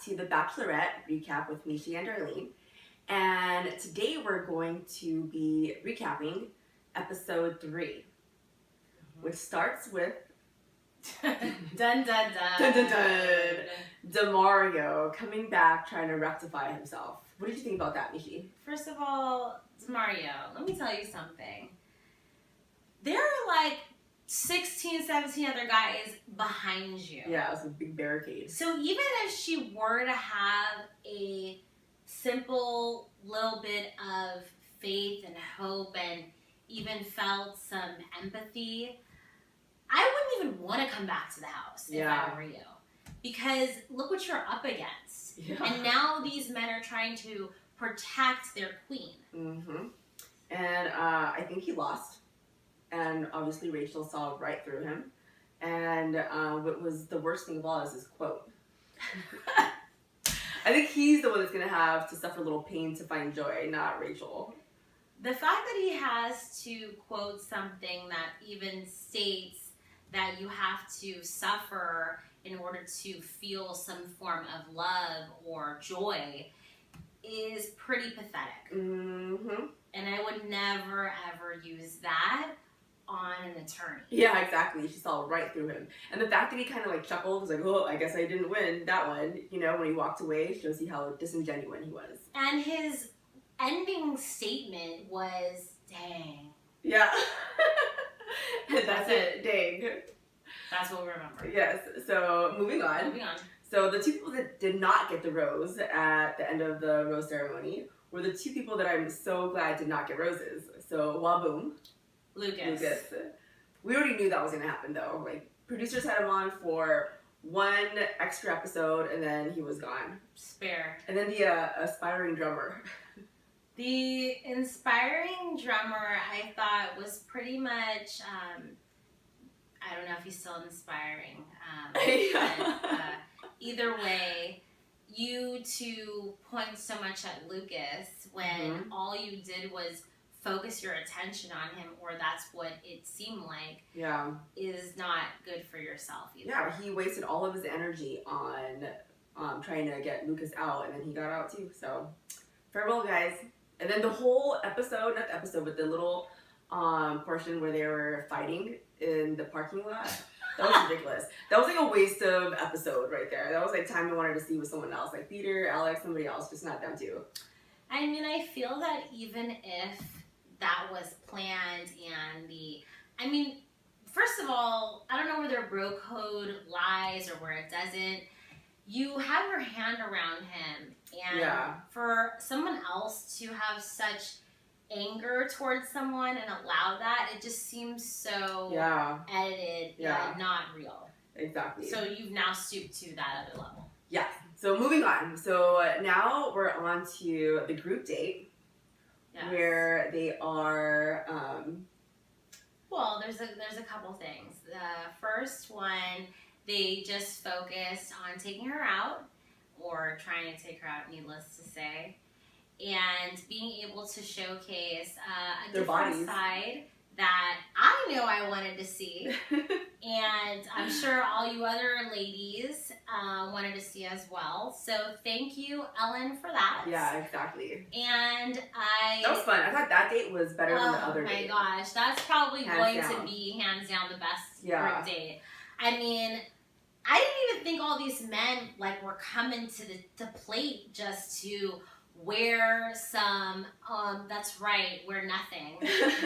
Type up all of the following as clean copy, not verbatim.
to the Bachelorette recap with Michi and Darlene. And today we're going to be recapping episode 3, which starts with dun dun dun. dun, dun, dun, Damario coming back trying to rectify himself. What did you think about that, Michi? First of all, Damario, let me tell you something. There are like 16, 17 other guys behind you. Yeah, it was a big barricade. So even if she were to have a simple little bit of faith and hope and even felt some empathy, I wouldn't even want to come back to the house if I were you. Because look what you're up against. Yeah. And now these men are trying to protect their queen. Mm-hmm. And I think he lost. And obviously Rachel saw right through him. And what was the worst thing of all is his quote. I think he's the one that's going to have to suffer a little pain to find joy, not Rachel. The fact that he has to quote something that even states that you have to suffer in order to feel some form of love or joy is pretty pathetic. Mm-hmm. And I would never, ever use that on an attorney. Yeah, exactly. She saw right through him. And the fact that he kind of like chuckled, was like, oh, I guess I didn't win that one. You know, when he walked away, shows you how disingenuous he was. And his ending statement was, dang. Yeah. And that's it. Dang. That's what we remember. Yes. So, moving on. Moving on. So, the two people that did not get the rose at the end of the rose ceremony were the two people that I'm so glad did not get roses. So, Whaaabooom. Lucas. We already knew that was going to happen, though. Like, producers had him on for one extra episode, and then he was gone. Spare. And then the aspiring drummer. The inspiring drummer, I thought, was pretty much, I don't know if he's still inspiring. But, either way, you two point so much at Lucas when all you did was focus your attention on him, or that's what it seemed like, is not good for yourself either. Yeah, he wasted all of his energy on trying to get Lucas out, and then he got out too. So, farewell, guys. And then the whole episode, not the episode, but the little portion where they were fighting in the parking lot, that was ridiculous. That was like a waste of episode right there. That was like time I wanted to see with someone else, like Peter, Alex, somebody else, just not them two. I mean, I feel that even if that was planned and first of all, I don't know where their bro code lies or where it doesn't. You have your hand around him, and for someone else to have such anger towards someone and allow that, it just seems so edited and not real. Exactly. So you've now stooped to that other level. Yeah. So moving on. So now we're on to the group date. Yes. Where they are, well, there's a couple things. The first one, they just focused on taking her out, or trying to take her out, needless to say, and being able to showcase a their different bodies. Side that I know I wanted to see, and I'm sure all you other ladies wanted to see as well. So thank you, Ellen, for that. Yeah, exactly. And that was fun. I thought that date was better than the other date. Oh my gosh, that's probably going down. to be hands down the best group date. I mean, I didn't even think all these men were coming to the plate just to wear some. That's right, wear nothing,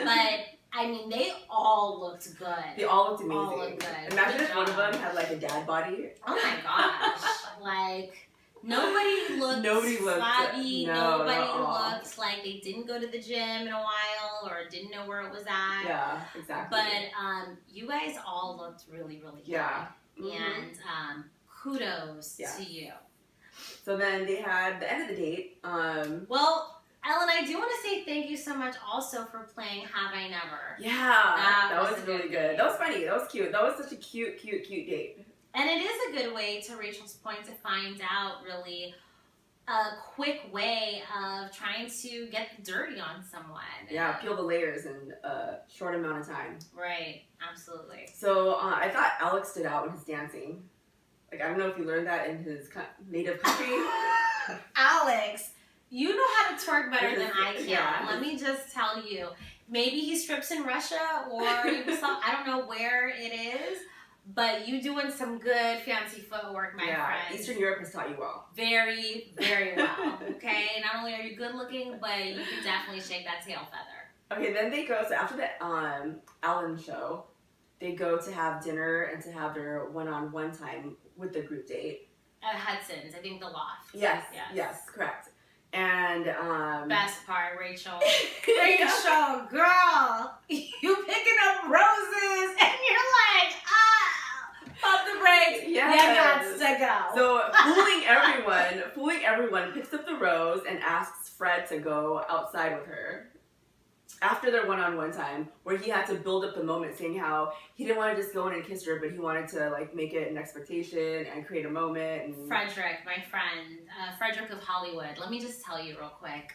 but. I mean, they all looked good. They all looked amazing. All looked good. Imagine if one of them had a dad body. Oh my gosh. Nobody looked flabby. No, nobody looked like they didn't go to the gym in a while or didn't know where it was at. Yeah, exactly. But you guys all looked really, really good. Yeah. And kudos to you. So then they had the end of the date. Well, Ellen, I do want to say thank you so much also for playing Have I Never. Yeah, that was really good. That was funny. That was cute. That was such a cute date. And it is a good way, to Rachel's point, to find out really a quick way of trying to get dirty on someone. Yeah, peel the layers in a short amount of time. Right, absolutely. So I thought Alex stood out with his dancing. Like, I don't know if you learned that in his native country. Alex, you know how to twerk better than I can. Yeah. Let me just tell you. Maybe he strips in Russia or I don't know where it is, but you doing some good fancy footwork, my friend. Eastern Europe has taught you well. Very, very well. Okay, not only are you good looking, but you can definitely shake that tail feather. Okay, then they go. So after the Alan show, they go to have dinner and to have their one-on-one time with the group date At Hudson's, I think the loft. Yes, correct. And best part, Rachel. Rachel, girl, you picking up roses and you're like, pop the brakes. Yes. You got to go. So fooling everyone, picks up the rose and asks Fred to go outside with her. After their one-on-one time, where he had to build up the moment, saying how he didn't want to just go in and kiss her, but he wanted to like make it an expectation and create a moment. And Frederick, my friend, Frederick of Hollywood. Let me just tell you real quick.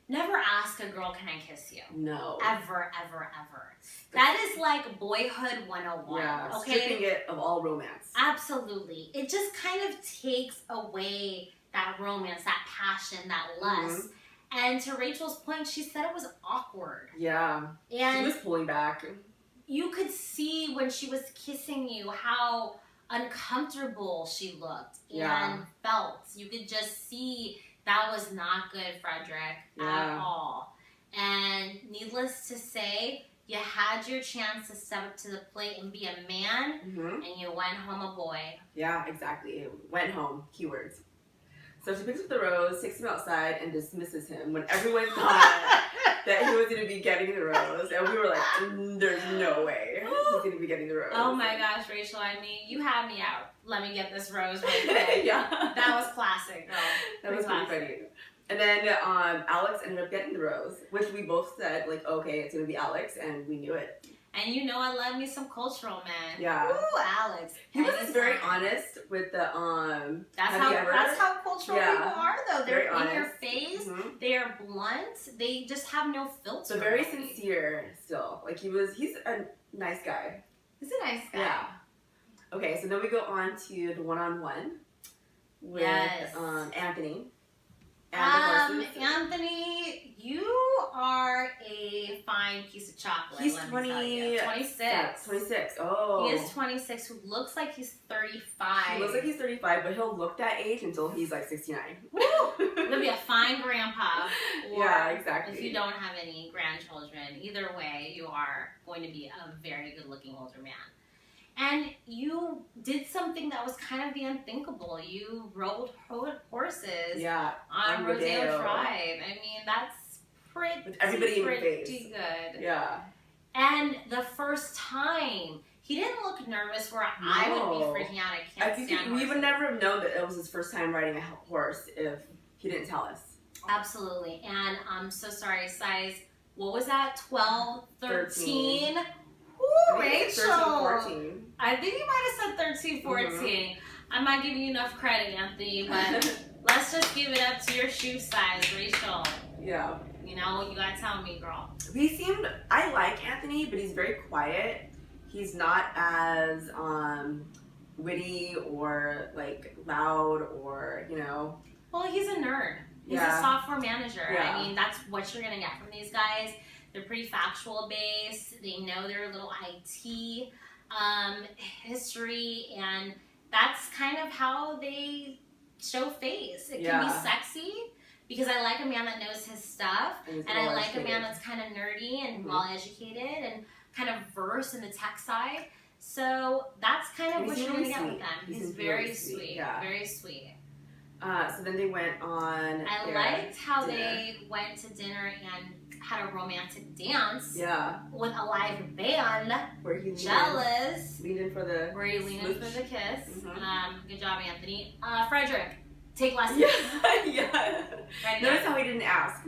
Never ask a girl, "Can I kiss you?" No. Ever, ever, ever. That is like boyhood 101. Yeah. Okay. Stripping it of all romance. Absolutely. It just kind of takes away that romance, that passion, that lust. Mm-hmm. And to Rachel's point, she said it was awkward. Yeah. And she was pulling back. You could see when she was kissing you how uncomfortable she looked and felt. You could just see that was not good, Frederick, at all. And needless to say, you had your chance to step up to the plate and be a man, and you went home a boy. Yeah, exactly. Went home. Keywords. So she picks up the rose, takes him outside, and dismisses him when everyone thought that he was going to be getting the rose. And we were like, there's no way he's going to be getting the rose. Oh my gosh, Rachel, I mean, you had me out. Let me get this rose right quick. Yeah. That was classic, girl. That was pretty funny. And then Alex ended up getting the rose, which we both said, like, okay, it's going to be Alex, and we knew it. And you know I love me some cultural man. Yeah. Ooh, Alex. He was just very honest with the That's how cultural people are though. They're in your face, they are blunt, they just have no filter. So very sincere still. Like he's a nice guy. He's a nice guy. Yeah. Okay, so then we go on to the one-on-one with Anthony. Anthony, you are a fine piece of chocolate. He's 26. 26. Oh. He is 26, who looks like he's 35. He looks like he's 35, but he'll look that age until he's like 69. Woo! He'll be a fine grandpa. Or yeah, exactly. If you don't have any grandchildren, either way, you are going to be a very good-looking older man. And you did something that was kind of the unthinkable. You rode horses on Rodeo Drive. I mean, that's with everybody in your face. Good. Yeah. And the first time, he didn't look nervous where I would be freaking out. I can't stand we would never have known that it was his first time riding a horse if he didn't tell us. Absolutely. And I'm so sorry, size, what was that? 12, 13? Ooh, Rachel. 13, 14. I think you might have said 13, 14. I'm not giving you enough credit, Anthony, but let's just give it up to your shoe size, Rachel. Yeah. You know, you gotta tell me, girl. I like Anthony, but he's very quiet. He's not as witty or like loud or, you know. Well, he's a nerd. He's a software manager. Yeah. I mean, that's what you're gonna get from these guys. They're pretty factual based. They know their little IT history, and that's kind of how they show face. It can be sexy because I like a man that knows his stuff, and I like a man that's kind of nerdy and well educated and kind of versed in the tech side. So that's kind of what you're gonna get with them. He's very sweet, very sweed. So then they went on. I liked how they went to dinner and had a romantic dance. Yeah. With a live band. Where he leaned in for the Where he leaned in for the kiss. Mm-hmm. Good job, Anthony. Frederick, take lessons. Yeah. Notice how he didn't ask.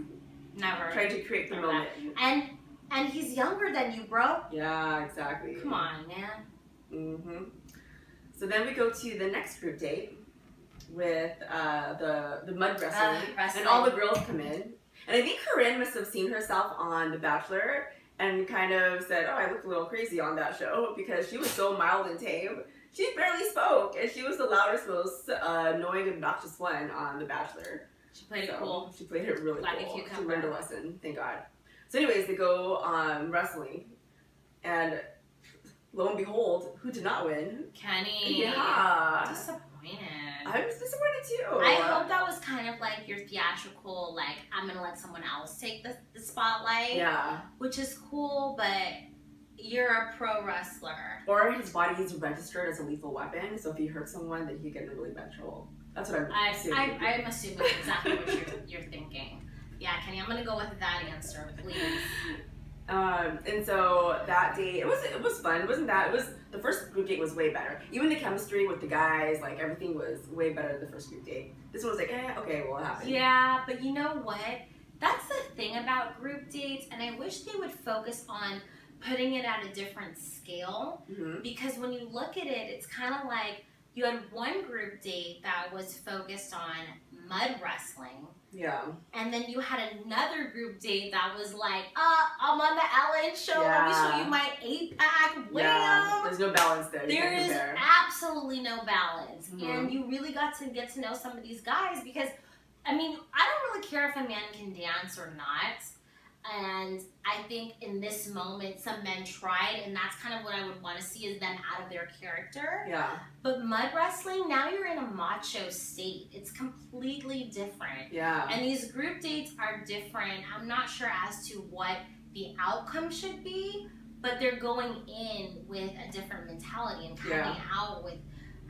Never. Tried to create the moment. And he's younger than you, bro. Yeah, exactly. Come on, man. Mm-hmm. So then we go to the next group date with the mud wrestling. And all the girls come in. And I think Corinne must have seen herself on The Bachelor and kind of said, oh, I looked a little crazy on that show because she was so mild and tame. She barely spoke, and she was the loudest, most annoying, obnoxious one on The Bachelor. She played it cool. She played it really Like a cool. cucumber. She learned a lesson, thank God. So anyways, they go wrestling, and lo and behold, who did not win? Kenny. Yeah. Disappointed. I was disappointed too. I hope that was kind of like your theatrical, like, I'm going to let someone else take the spotlight. Yeah. Which is cool, but you're a pro wrestler. Or his body is registered as a lethal weapon, so if he hurts someone, then he get in really bad trouble. That's what I'm assuming. I'm assuming exactly what you're thinking. Yeah, Kenny, I'm going to go with that answer, please. And so that day, it was fun. It wasn't that. It was the first group date was way better. Even the chemistry with the guys, like everything was way better than the first group date. This one was like, okay, well, it happened. Yeah, but you know what? That's the thing about group dates, and I wish they would focus on putting it at a different scale. Mm-hmm. Because when you look at it, it's kind of like you had one group date that was focused on mud wrestling. Yeah. And then you had another group date that was like, I'm on the Ellen show. Let me show you my 8-pack. Wham! Yeah. There's no balance there. There is absolutely no balance. Mm-hmm. And you really got to get to know some of these guys because, I mean, I don't really care if a man can dance or not. And I think in this moment, some men tried, and that's kind of what I would want to see is them out of their character. Yeah. But mud wrestling, now you're in a macho state. It's completely different. Yeah. And these group dates are different. I'm not sure as to what the outcome should be, but they're going in with a different mentality and coming out with,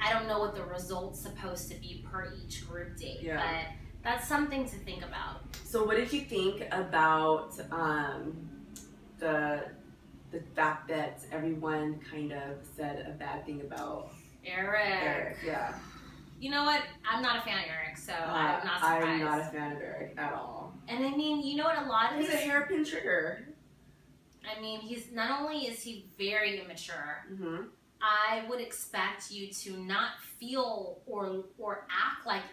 I don't know what the result's supposed to be per each group date, but that's something to think about. So what did you think about the fact that everyone kind of said a bad thing about Eric? Yeah. You know what? I'm not a fan of Eric, so I'm not surprised. I'm not a fan of Eric at all. And I mean, you know what? A lot of He's a hairpin trigger. I mean, he's not only is he very immature. Mm-hmm. I would expect you to not feel or act like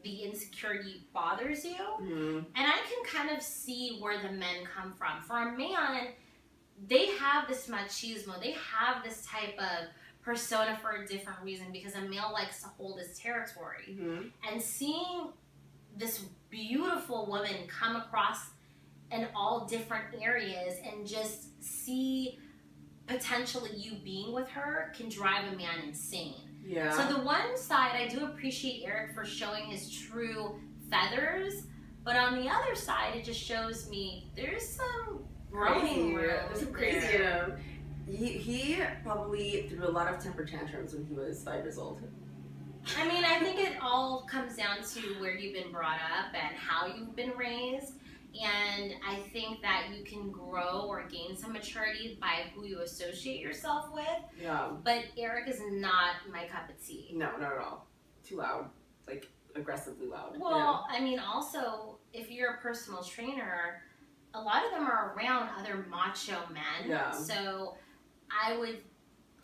the insecurity bothers you. Mm-hmm. And I can kind of see where the men come from. For a man, they have this machismo. They have this type of persona for a different reason because a male likes to hold his territory. Mm-hmm. And seeing this beautiful woman come across in all different areas and just see potentially you being with her can drive a man insane. Yeah. So the one side, I do appreciate Eric for showing his true feathers, but on the other side, it just shows me there's some growing room. There's some crazy in him. He probably threw a lot of temper tantrums when he was 5 years old. I mean, I think it all comes down to where you've been brought up and how you've been raised. And I think that you can grow or gain some maturity by who you associate yourself with. Yeah. But Eric is not my cup of tea. No, not at all. Too loud. Like, aggressively loud. Well, I mean, also, if you're a personal trainer, a lot of them are around other macho men. Yeah. So I would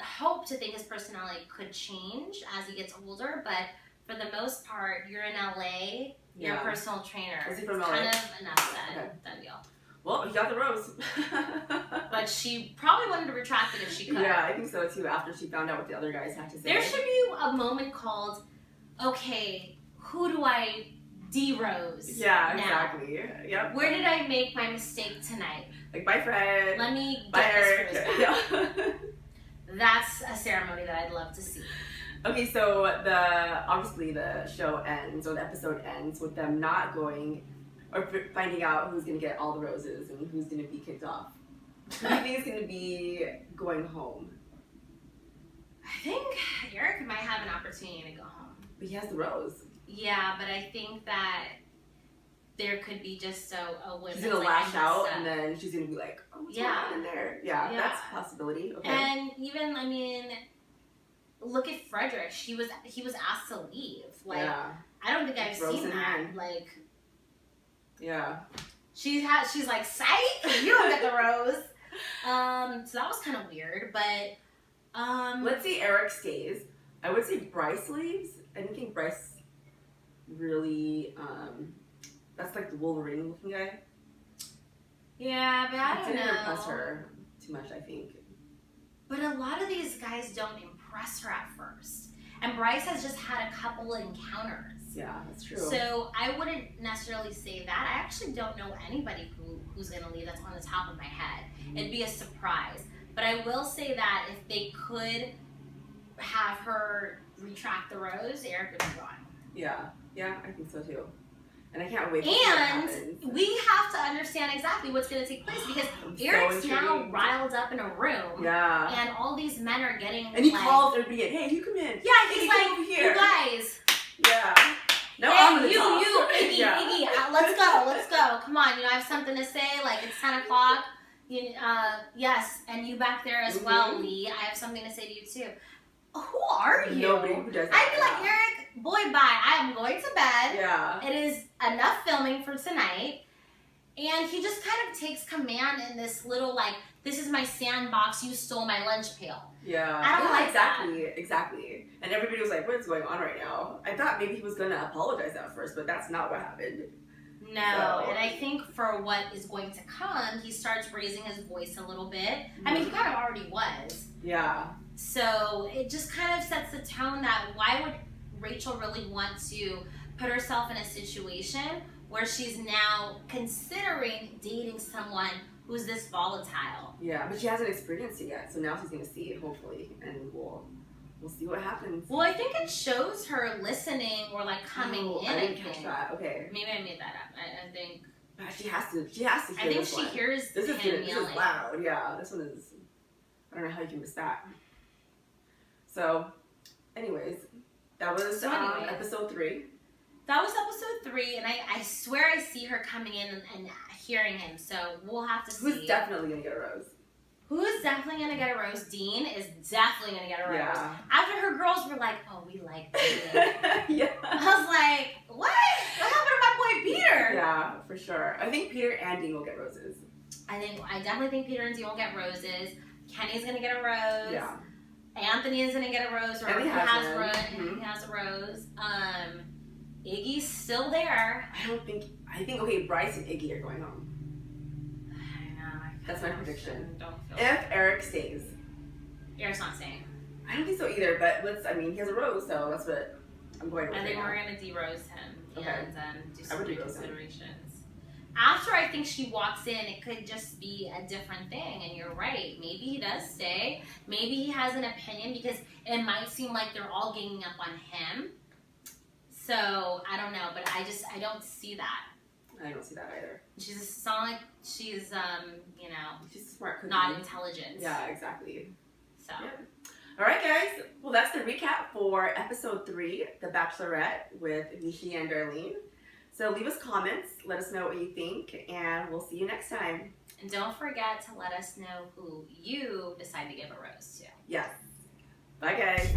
hope to think his personality could change as he gets older. But for the most part, you're in LA. You're a personal trainer. Is he from it's LA? kind of enough said. Okay. Done deal. Well, he got the rose. But she probably wanted to retract it if she could. Yeah, I think so too, after she found out what the other guys had to say. There should be a moment called, okay, who do I de-rose? Yeah, now? exactly. Yep. Where did I make my mistake tonight? Like, bye, Fred. Let me Bye, get Eric. this rose back. Yeah. That's a ceremony that I'd love to see. Okay, so obviously the show ends, or the episode ends, with them not going, or finding out who's going to get all the roses and who's going to be kicked off. Who do you think is going to be going home? I think Eric might have an opportunity to go home. But he has the rose. Yeah, but I think that there could be just a woman. She's going to lash out, and then she's going to be like, oh, what's going on in there? Yeah, Yeah. that's a possibility. Okay. And even, I mean, look at Frederick. He was asked to leave. Like, yeah. I don't think I've Rose seen in that. hand. Like, Yeah. she's like, psych, you don't get the rose. So that was kind of weird, but Let's say Eric stays. I would say Bryce leaves. I don't think Bryce really, that's like the Wolverine looking guy. yeah, but I don't Didn't know. impress her too much, I think. But a lot of these guys don't impress impress her at first. And Bryce has just had a couple encounters. Yeah, that's true. So I wouldn't necessarily say that. I actually don't know anybody who's going to leave that's on the top of my head. It'd be a surprise. But I will say that if they could have her retract the rose, Eric would be gone. Yeah, I think so too. And I can't wait to see what happens. And we have to understand exactly what's going to take place because Eric's now riled up in a room. Yeah. And all these men are getting. And he calls everybody in. Hey, you come in. Yeah, he's like, over here. You guys. Yeah. No, hey, I'm gonna you, talk. Iggy, let's go. Come on, I have something to say. Like, it's 10 o'clock. Yes, and you back there as well, Lee. I have something to say to you too. Who are you? Nobody who does that. I'd be like, Eric, boy, bye. I am going to bed. Yeah. It is enough filming for tonight. And he just kind of takes command in this little, like, this is my sandbox, you stole my lunch pail. Yeah. I don't like Exactly. And everybody was like, what's going on right now? I thought maybe he was going to apologize at first, but that's not what happened. No, and I think for what is going to come, he starts raising his voice a little bit. I mean, he kind of already was. Yeah. So it just kind of sets the tone that why would Rachel really want to put herself in a situation where she's now considering dating someone who's this volatile? Yeah, but she hasn't experienced it yet, so now she's going to see it, hopefully, and we'll see what happens. Well, I think it shows her listening or like coming in. I didn't catch that. Okay. Maybe I made that up. I think. But she has to hear I think she hears this him is yelling. This is loud. Yeah, this one is. I don't know how you can miss that. So, anyways, that was episode 3. That was episode 3, and I swear I see her coming in and hearing him. So we'll have to see. Who's definitely gonna get a rose? Who is definitely going to get a rose? Dean is definitely going to get a rose. Yeah. After her girls were like, oh, we like Dean. Yeah. I was like, what? What happened to my boy Peter? Yeah, for sure. I think Peter and Dean will get roses. I definitely think Peter and Dean will get roses. Kenny's going to get a rose. Yeah. Anthony is going to get a rose. Or he has he has a rose. Iggy's still there. I think, okay, Bryce and Iggy are going home. That's my prediction. If Eric stays. Eric's not staying. I don't think so either, but he has a rose, so that's what I'm going with. I think we're going to de-rose him and do some considerations. After I think she walks in, it could just be a different thing, and you're right. Maybe he does stay. Maybe he has an opinion because it might seem like they're all ganging up on him. So, I don't know, but I don't see that. I don't see that either. She's she's she's a smart cookie. Not intelligent. Yeah, exactly. So. Yep. All right, guys. Well, that's the recap for episode 3, The Bachelorette with Michi and Darlene. So leave us comments. Let us know what you think, and we'll see you next time. And don't forget to let us know who you decide to give a rose to. Yes. Bye, guys.